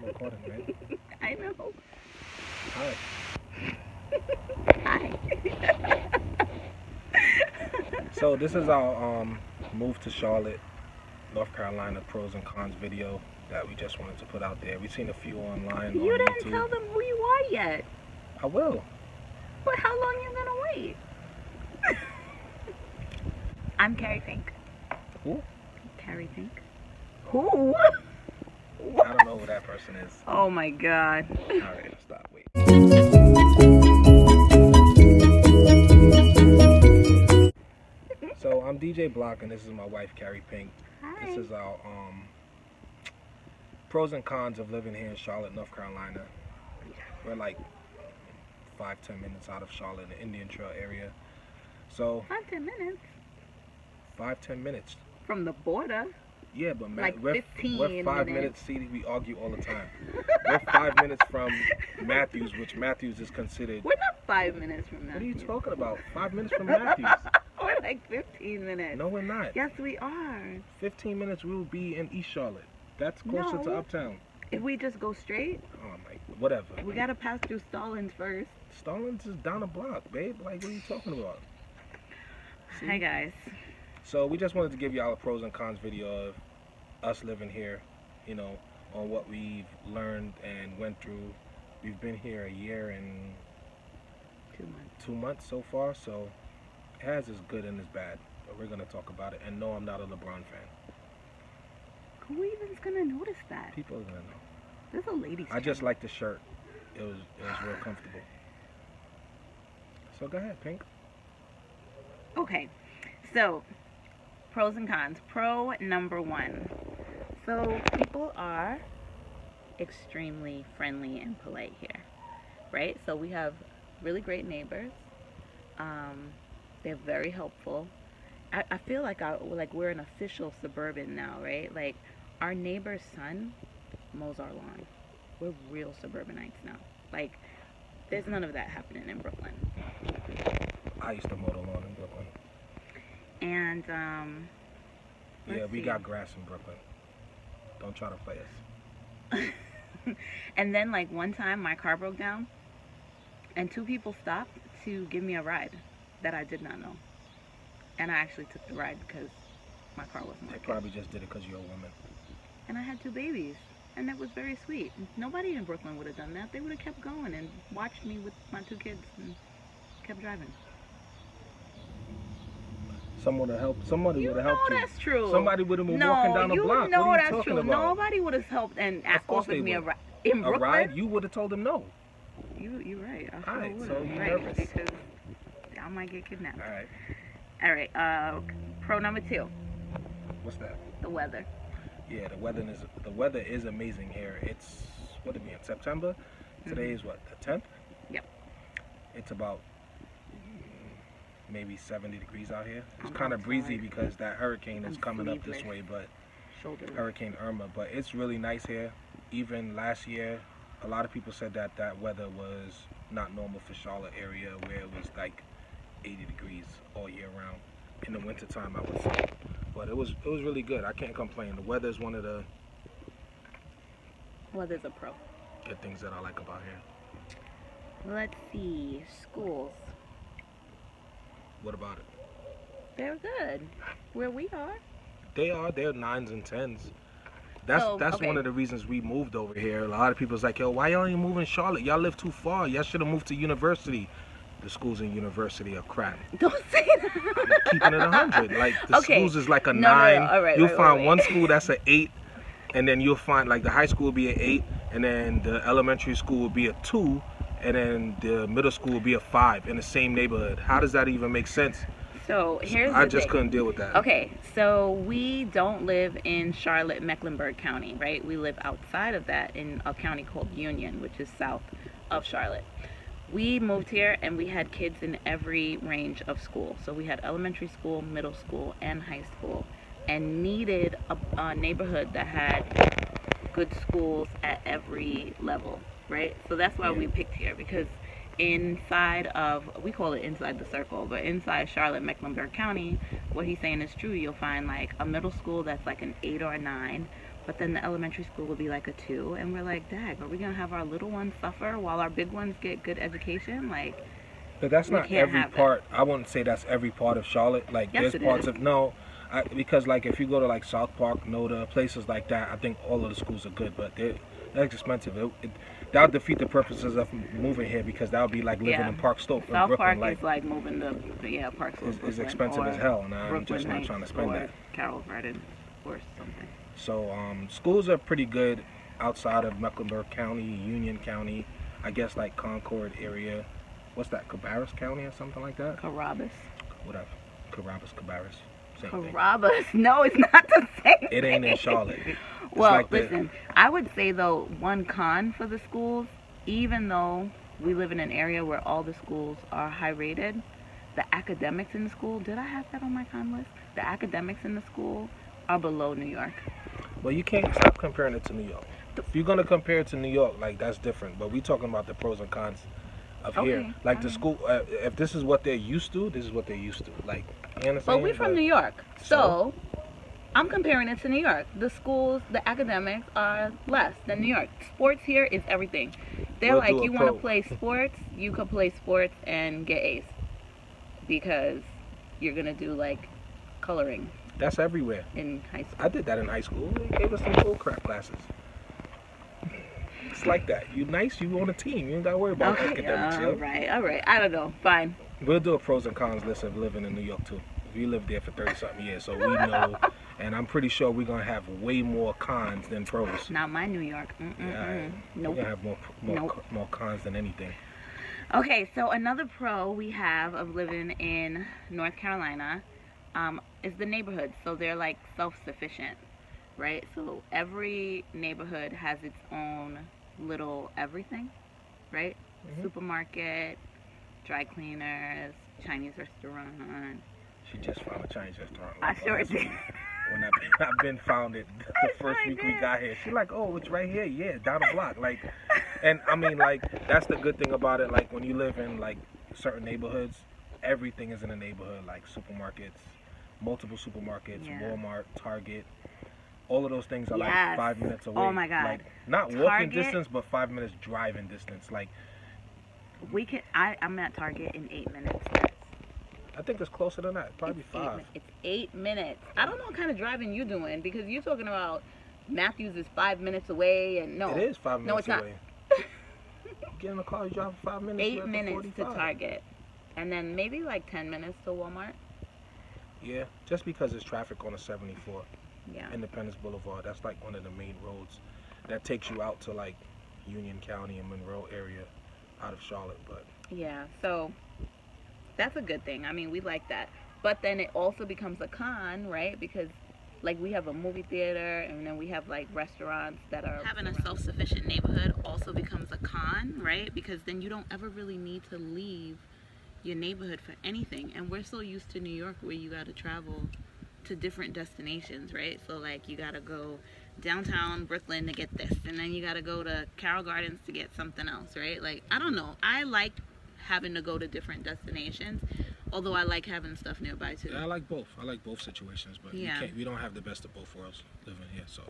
recording, right? I know. Hi. Hi. So this is our move to Charlotte, North Carolina pros and cons video that we just wanted to put out there. We've seen a few online You on didn't YouTube. tell them who you are yet. I will. But how long you gonna wait? I'm Carrie Pink. Who? Carrie Pink. Who? I don't know who that person is. Oh my god. Alright, stop. Wait. So I'm DJ Block and this is my wife Carrie Pink. Hi. This is our pros and cons of living here in Charlotte, North Carolina. We're like 5-10 minutes out of Charlotte in the Indian Trail area. So 5-10 minutes 5-10 minutes. from the border. Yeah, but Like we're 15 5 minutes. See, we argue all the time. We're 5 minutes from Matthews, which Matthews is considered. We're not 5 minutes from What are you Matthews. talking about? 5 minutes from Matthews? We're like 15 minutes. No, we're not. Yes, we are. 15 minutes we will be in East Charlotte. That's closer to No. Uptown. If we just go straight, Oh my, whatever. we gotta pass through Stallings first. Stallings is down the block, babe. Like, what are you talking about? See? Hi guys. So we just wanted to give y'all a pros and cons video of us living here, you know, on what we've learned and went through. We've been here a year and 2 months. 2 months so far, so it has its good and its bad. But we're gonna talk about it. And no, I'm not a LeBron fan. Who even's gonna notice that? People are gonna know. This is a ladies' I just channel. like the shirt. It was real comfortable. So go ahead, Pink. Okay, so pros and cons. Pro number 1. So people are extremely friendly and polite here, right? So we have really great neighbors. They're very helpful. I feel like we're an official suburban now, right? Like our neighbor's son mows our lawn. We're real suburbanites now. Like there's none of that happening in Brooklyn. I used to mow the lawn in Brooklyn. And Yeah, let's we see. got grass in Brooklyn. Don't try to play us. And then like one time my car broke down and 2 people stopped to give me a ride that I did not know. And I actually took the ride because my car wasn't They working. probably just did it because you're a woman. And I had 2 babies. And that was very sweet. Nobody in Brooklyn would have done that. They would have kept going and watched me with my 2 kids and kept driving. Someone would have helped. Somebody You would have know helped you. that's true. Somebody would have been No, walking down the you block. know What are you that's talking true. about? Nobody would have helped and course offered they me a would. ride. In A Brooklyn? ride? You would have told them no. You're right. I Alright, sure would so have. you're Right, nervous. because I might get kidnapped. All right. All right. Pro number 2, What's that? the weather. Yeah, the weather is amazing here. It's what it be in September. Today is what, the 10th? Yep. It's about maybe 70 degrees out here. It's I'm kind of breezy outside. because that hurricane is I'm coming up this sleeveless. way, but Shoulder. Hurricane Irma. But it's really nice here. Even last year, a lot of people said that that weather was not normal for Charlotte area, where it was like 80 degrees all year round. In the wintertime, I would say. But it was really good. I can't complain. The weather is one of the Weather's a pro. good things that I like about here. Let's see. Schools. What about it? They're good. Where we are. They're 9s and 10s. That's okay. one of the reasons we moved over here. A lot of people's like, yo, why y'all ain't moving Charlotte? Y'all live too far. Y'all should have moved to University. The schools in University are crap. Don't say that. Keeping it 100. Like the Okay. schools is like a No, 9. all right, You'll wait, find wait. one school that's an 8, and then you'll find like the high school will be an 8, and then the elementary school will be a 2, and then the middle school will be a 5 in the same neighborhood. How does that even make sense? So here's I the just thing. couldn't deal with that. Okay, so we don't live in Charlotte, Mecklenburg County, right? We live outside of that in a county called Union, which is south of Charlotte. We moved here and we had kids in every range of school. So we had elementary school, middle school, and high school, and needed a neighborhood that had good schools at every level, right? So that's why we picked here, because inside of, we call it inside the circle, but inside Charlotte, Mecklenburg County, what he's saying is true. You'll find like a middle school that's like an 8 or a 9, But then the elementary school would be like a 2, and we're like, dag, are we gonna have our little ones suffer while our big ones get good education? Like, But that's we not can't every have that. part. I wouldn't say that's every part of Charlotte. Like Yes, there's it parts is. of no, because like if you go to like South Park, Noda, places like that, I think all of the schools are good, but they're expensive. That would defeat the purposes of moving here because that would be like living Yeah. in Park Slope in South Brooklyn. Park is like moving the Park Slope, Is Brooklyn, expensive or as hell, and I'm Brooklyn just not Heights, trying to spend or that. Carroll Garden or something. So schools are pretty good outside of Mecklenburg County, Union County, I guess like Concord area. What's that, Cabarrus County or something like that? Carrabba's. Whatever. Cabarrus. Same thing. Carrabba's. No, it's not the same It ain't in thing. Charlotte. It's Well, like the- listen, I would say though, one con for the schools, even though we live in an area where all the schools are high rated, the academics in the school, did I have that on my con list? The academics in the school are below New York. Well, you can't stop comparing it to New York. If you're gonna compare it to New York, like that's different. But we talking about the pros and cons of here. Okay, Like the alright. school, if this is what they're used to, this is what they're used to. Like, you understand? But we're from New York, So? so I'm comparing it to New York. The schools, the academics are less than New York. Sports here is everything. They're We'll like, do a you want to pro. play sports, you could play sports and get A's because you're gonna do like coloring That's everywhere. in high school. I did that in high school. They gave us some bull crap classes. It's like that. You nice, you on a team. You ain't gotta worry about Okay, academics. all Yo. right. I don't know. Fine. We'll do a pros and cons list of living in New York too. We lived there for 30-something years, so we know. And I'm pretty sure we're gonna have way more cons than pros. Not my New York. Yeah, we're Nope. gonna have Nope. more cons than anything. Okay, so another pro we have of living in North Carolina is the neighborhood. So they're like self-sufficient, right? So every neighborhood has its own little everything, right? Mhm. Supermarket, dry cleaners, Chinese restaurant. She just found a Chinese restaurant. I sure last did. week. When I've been found it the first sure week we did. got here. She like, oh, it's right here. Yeah, down the block. Like, and I mean, like, that's the good thing about it. Like, when you live in like certain neighborhoods, everything is in a neighborhood. Like supermarkets, multiple supermarkets, Yeah. Walmart, Target. All of those things are like Yes. 5 minutes away. Oh my God. Like, not walking Target- distance, but 5 minutes driving distance. Like, I'm at Target in 8 minutes. I think it's closer than that. Probably It's 5. It's 8 minutes. I don't know what kind of driving you're doing because you're talking about Matthews is 5 minutes away and no. It is 5 minutes No, it's not. away. Get in the car, you drive for 5 minutes. 8 you're at the minutes to 45. Target. And then maybe like 10 minutes to Walmart. Yeah, just because there's traffic on the 74, Yeah. Independence Boulevard. That's like one of the main roads that takes you out to like Union County and Monroe area out of Charlotte. But Yeah. So that's a good thing. I mean, we like that. But then it also becomes a con, right? Because like we have a movie theater and then we have like restaurants that are having a self-sufficient neighborhood also becomes a con, right? Because then you don't ever really need to leave your neighborhood for anything. And we're so used to New York where you got to travel to different destinations, right? So like you got to go downtown Brooklyn to get this and then you got to go to Carroll Gardens to get something else, right? Like I don't know. I like having to go to different destinations, although I like having stuff nearby too. yeah, I like both. I like both situations, but Yeah. we don't have the best of both worlds living here. So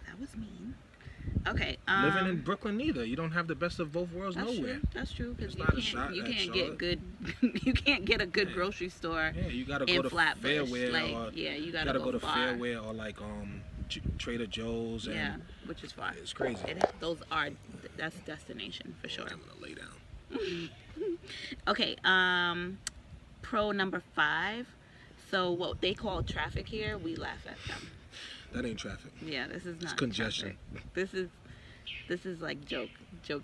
That was mean. Okay. living in Brooklyn, neither. You don't have the best of both worlds that's nowhere. true. That's true because It's you not a can't shot you at can't Charlotte. get good you can't get a good Yeah. grocery store Yeah, you gotta in go to Flatbush. Fairway Like or yeah, you you gotta gotta go to far. Fairway or like Trader Joe's and Yeah, which is far. it's crazy. Those are that's destination for sure. I'm gonna lay down. Okay, pro number 5. So what they call traffic here, we laugh at them. That ain't traffic. Yeah, this is not congestion. traffic. This is like joke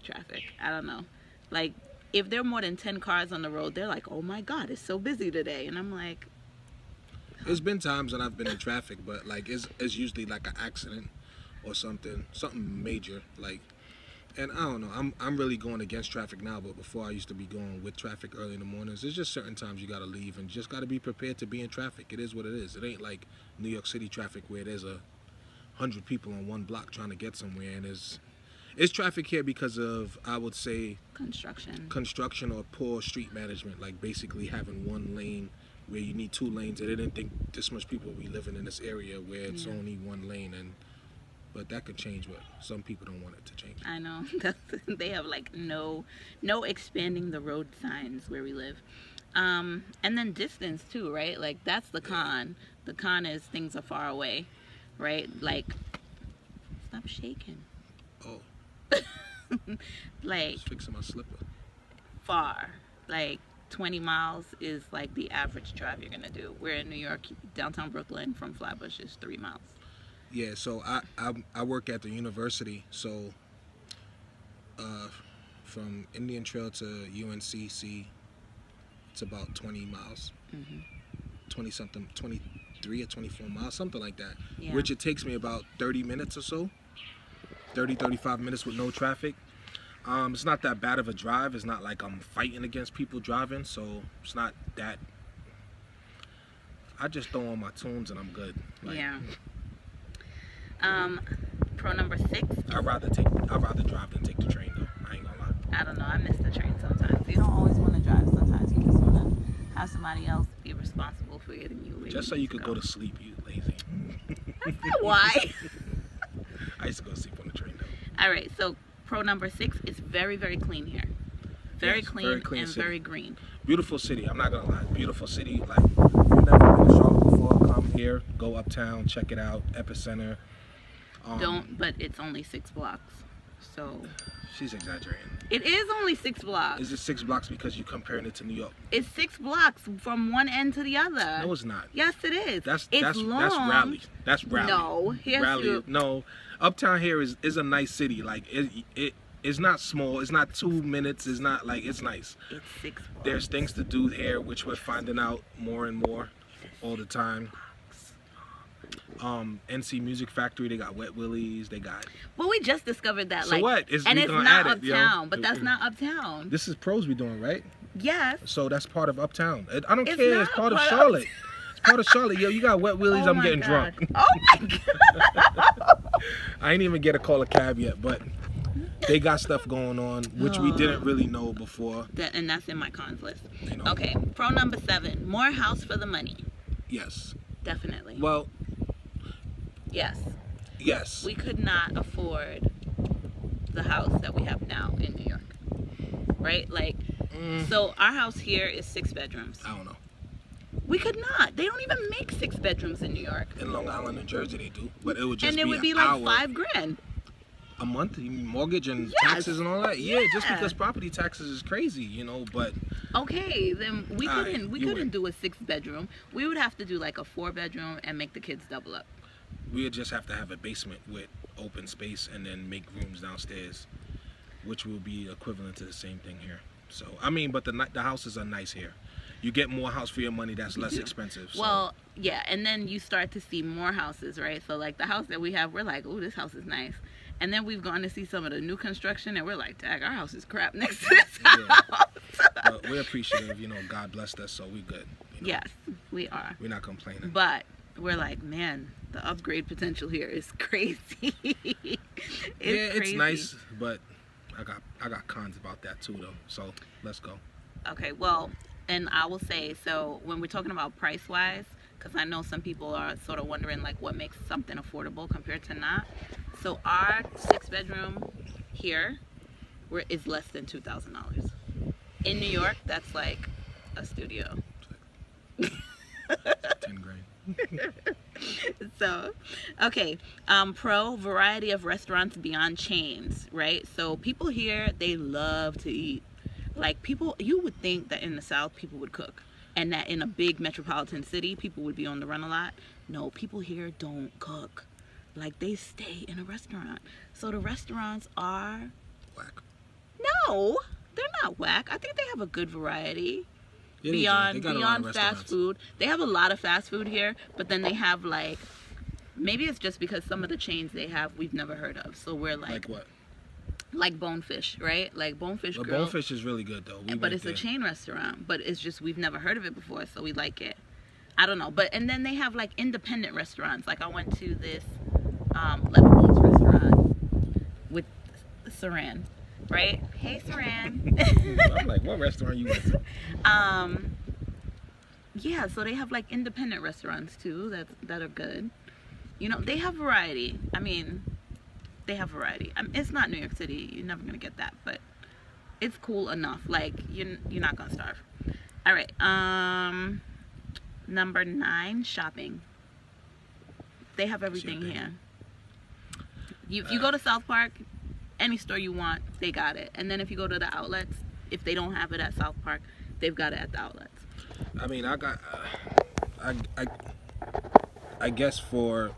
traffic. I don't know. Like if there are more than 10 cars on the road, they're like, "Oh my God, it's so busy today," and I'm like, There's been times when I've been in traffic, but like it's usually like an accident or something major. Like, and I don't know. I'm really going against traffic now, but before I used to be going with traffic early in the mornings. There's just certain times you gotta leave and just gotta be prepared to be in traffic. It is what it is. It ain't like New York City traffic where there's 100 people on one block trying to get somewhere, and it's traffic here because of, I would say, construction. construction or poor street management, like basically having one lane where you need 2 lanes. And they didn't think this much people would be living in this area where it's only 1 lane. But that could change, but some people don't want it to change. I know. They have like no expanding the road signs where we live. And then distance too, right? Like that's the con. The con is things are far away, right? Like, stop shaking. Oh. Like, Just fixing my slipper. Far. Like 20 miles is like the average drive you're gonna do. We're in New York, downtown Brooklyn from Flatbush is 3 miles. Yeah, so I work at the university, so from Indian Trail to UNCC, it's about 20 miles, 20 something, 23 or 24 miles, something like that, which it takes me about 30 minutes or so, 35 minutes with no traffic. It's not that bad of a drive. It's not like I'm fighting against people driving, so it's not that. I just throw on my tunes and I'm good. Like, yeah. Pro number 6. I'd rather drive than take the train though. I ain't gonna lie. I don't know. I miss the train sometimes. You don't always want to drive. Sometimes you just want to have somebody else be responsible for getting you where Just so you could go to sleep, you lazy. That's not why. I used to go to sleep on the train though. All right. So pro number 6 is very, very clean here. Very clean and city. very green. Beautiful city. I'm not gonna lie. Beautiful city. Like, if you've never been to Charlotte before, come here. Go uptown. Check it out. Epicenter. But it's only 6 blocks. So she's exaggerating. it is only 6 blocks. Is it 6 blocks because you're comparing it to New York? It's 6 blocks from one end to the other. No, it's not. Yes, it is. It's long. That's Raleigh. That's Raleigh. No, here's Raleigh. No, uptown here is a nice city. Like it's not small. It's not 2 minutes. It's not like it's nice. It's 6 blocks. There's things to do here, which we're finding out more and more all the time. NC Music Factory, they got Wet Willies, they got. Well, we just discovered that. So like, what? And it's not uptown, but that's not uptown. This is pros we doing, right? Yes. So that's part of uptown. I don't care. It's not part of Charlotte. It's part of Charlotte. Yo, you got Wet Willies. Oh I'm my getting God. drunk. Oh my God. I ain't even get to call a cab yet, but they got stuff going on which we didn't really know before. And that's in my cons list. You know? Okay. Pro number 7: more house for the money. Yes. Definitely. Well. Yes. Yes. We could not afford the house that we have now in New York, right? Like, so our house here is 6 bedrooms. I don't know. We could not. They don't even make 6 bedrooms in New York. In Long Island, New Jersey, they do, but it would just and it would be like $5,000 a month, mortgage and taxes and all that. Yeah, just because property taxes is crazy, you know. But okay, then we couldn't. We couldn't win. do a 6 bedroom. We would have to do like a 4 bedroom and make the kids double up. We would just have to have a basement with open space and then make rooms downstairs, which will be equivalent to the same thing here. So I mean, but the houses are nice here. You get more house for your money. That's less expensive. So. Well, yeah, and then you start to see more houses, right? So like the house that we have, we're like, oh, this house is nice. And then we've gone to see some of the new construction, and we're like, dang, our house is crap next to this house. But we're appreciative, you know. God blessed us, so we good. You know? Yes, we are. We're not complaining. But we're like, man, the upgrade potential here is crazy. It's nice, but I got cons about that too, though. So let's go. Okay, well, and I will say, so when we're talking about price-wise, because I know some people are sort of wondering like what makes something affordable compared to not. So our 6-bedroom here is less than $2,000. In New York, that's like a studio. 10 grand. So, okay, pro variety of restaurants beyond chains, right? So people here, they love to eat. Like people, you would think that in the South people would cook, and that in a big metropolitan city people would be on the run a lot. No, people here don't cook. Like they stay in a restaurant. So the restaurants are whack. No, they're not whack. I think they have a good variety. Yeah, beyond fast food. They have a lot of fast food here, but then they have like, maybe it's just because some of the chains they have we've never heard of. So we're like what? Like Bonefish, right? Like Bonefish Grill. Bonefish is really good though. But it's a chain restaurant. But it's just we've never heard of it before, so we like it. I don't know. But and then they have like independent restaurants. Like I went to this Lebanese restaurant with Saran. Right? Hey, Saran. I'm like, what restaurant you went to? Yeah, so they have like independent restaurants too that are good. You know, they have variety. I mean, they have variety. It's not New York City. You're never gonna get that, but it's cool enough. Like you're not gonna starve. All right. Number 9, shopping. They have everything here. If you go to South Park, any store you want, they got it. And then if you go to the outlets, if they don't have it at South Park, they've got it at the outlets. I mean, I guess for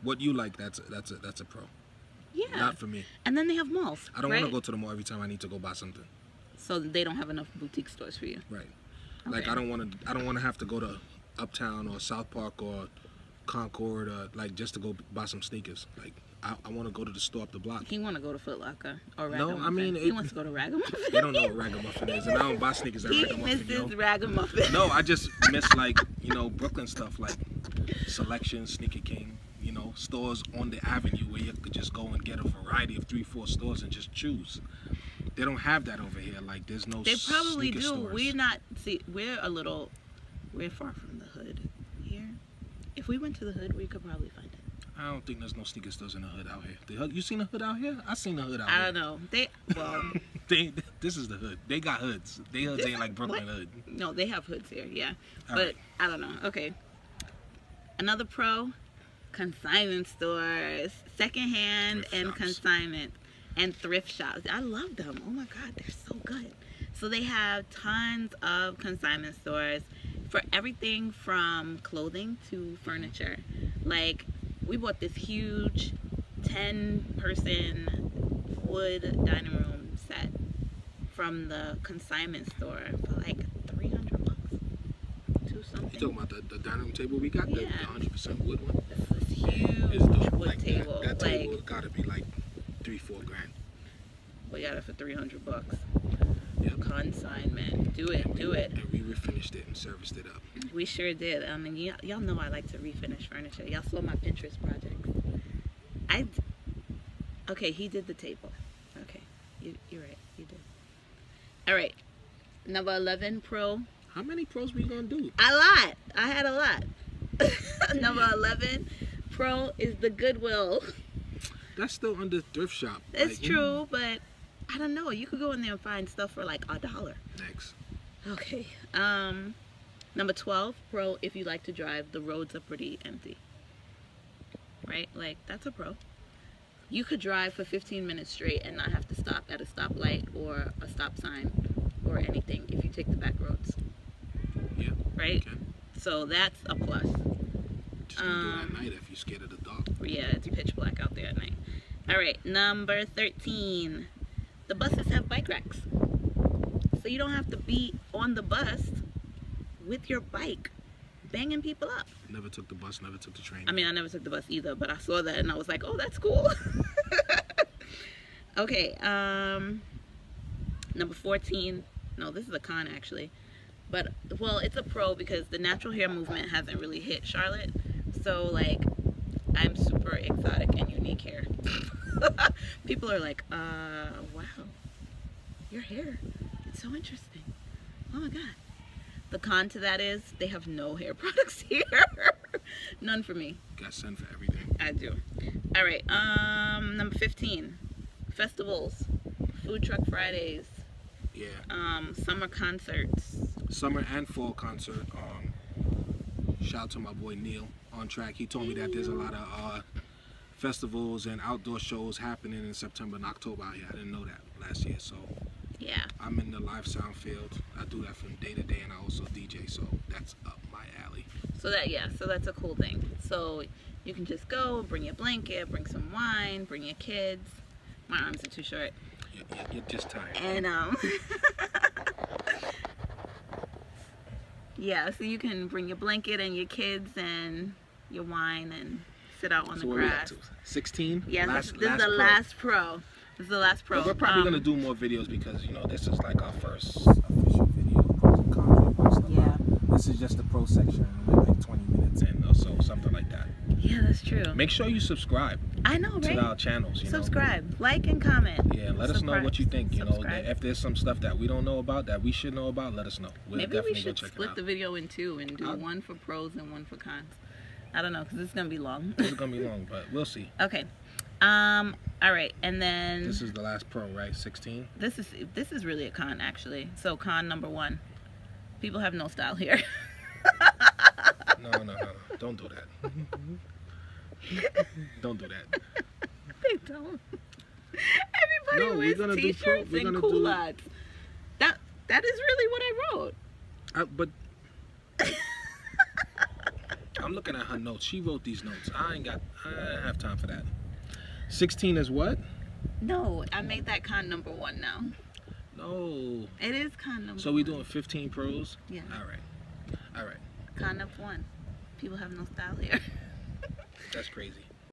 what you like, that's a pro. Yeah. Not for me. And then they have malls. I don't right? want to go to the mall every time I need to go buy something. So they don't have enough boutique stores for you. Right. Okay. Like I don't want to have to go to Uptown or South Park or Concord or like just to go buy some sneakers. Like I want to go to the store up the block. He want to go to Foot Locker or Ragamuffin. No, I mean he wants to go to Ragamuffin. They don't know what Ragamuffin is, and I don't buy sneakers at Ragamuffin. He misses Ragamuffin. No, I just miss like Brooklyn stuff like Selection, Sneaker King. Stores on the avenue where you could just go and get a variety of 3-4 stores and just choose. They don't have that over here. Like there's no. They probably do. Stores. We're far from the hood here. If we went to the hood, we could probably find it. I don't think there's no sneaker stores in the hood out here. You seen the hood out here? I seen the hood out here. I don't know. This is the hood. They got hoods. They hoods ain't like Brooklyn hood. No, they have hoods here. Yeah, All but right. I don't know. Okay. Another pro. Consignment stores, secondhand and consignment, and thrift shops. I love them. Oh my God, they're so good. So they have tons of consignment stores for everything from clothing to furniture. Like we bought this huge 10-person wood dining room set from the consignment store for like $300 to something. You talking about the dining room table we got? Yeah. The 100% wood one? This huge It's dope. wood Like table. that table gotta be like $3-4 grand. We got it for $300. Yep. Consignment. Do it. And we refinished it and serviced it up. We sure did. I mean, y'all know I like to refinish furniture. Y'all saw my Pinterest project. Okay, he did the table. Okay, you're right. He did. All right. Number 11, Pro. How many pros we gonna do? A lot. I had a lot. Number 11, Pro is the Goodwill. That's still under thrift shop. It's true, but I don't know. You could go in there and find stuff for like $1. Next. Okay. Number 12, Pro, if you like to drive, the roads are pretty empty. Right? Like, that's a pro. You could drive for 15 minutes straight and not have to stop at a stoplight or a stop sign or anything if you take the back roads. Yeah. Right? Okay. So that's a plus. Just don't do it at night if you're scared of the dark. Yeah, it's pitch black out there at night. All right, number 13. The buses have bike racks. So you don't have to be on the bus with your bike banging people up. Never took the bus, never took the train. I mean, I never took the bus either, but I saw that and I was like, oh, that's cool. Okay, number 14. No, this is a con actually. But, well, it's a pro because the natural hair movement hasn't really hit Charlotte. So, like, I'm super exotic and unique hair. People are like, wow, your hair, it's so interesting. Oh my God. The con to that is they have no hair products here. None for me. Got sun for everything. I do. All right, number 15, festivals, food truck Fridays. Yeah. Summer concerts. Summer and fall concert. Shout out to my boy Neil on track. He told me that there's a lot of festivals and outdoor shows happening in September and October out here. I didn't know that last year, so Yeah. I'm in the live sound field. I do that from day to day, and I also DJ, so that's up my alley. So that's a cool thing. So you can just go, bring your blanket, bring some wine, bring your kids. My arms are too short. You're just tired. And yeah, so you can bring your blanket and your kids and your wine and sit out on the grass. 16? Yeah, this is the last pro. This is the last pro. But we're probably gonna do more videos because this is like our first official video, pros and cons. We post Yeah. This is just the pro section, and we're like 20 minutes in or so, something like that. Yeah, that's true. Make sure you subscribe. I know, right? to our channels. You Subscribe, like, and comment. know. Yeah, let us know what you think. You know, Subscribe. if there's some stuff that we don't know about that we should know about, let us know. We'll Maybe definitely we should go check split it out. the video in two and do one for pros and one for cons. I don't know, because it's gonna be long. It's gonna be long, but we'll see. Okay. All right, and then This is the last pro, right? 16. this is really a con, actually. So con number 1, people have no style here. No. Don't do that. Don't do that. They don't. Everybody No, wears we're gonna do t-shirts we're and gonna do- culottes. That is really what I wrote. But I'm looking at her notes. She wrote these notes. I ain't have time for that. 16 is what? No, I made that con number 1 now. No. It is con number So we 1. doing 15 pros? Yeah. All right. Con number 1. People have no style here. That's crazy.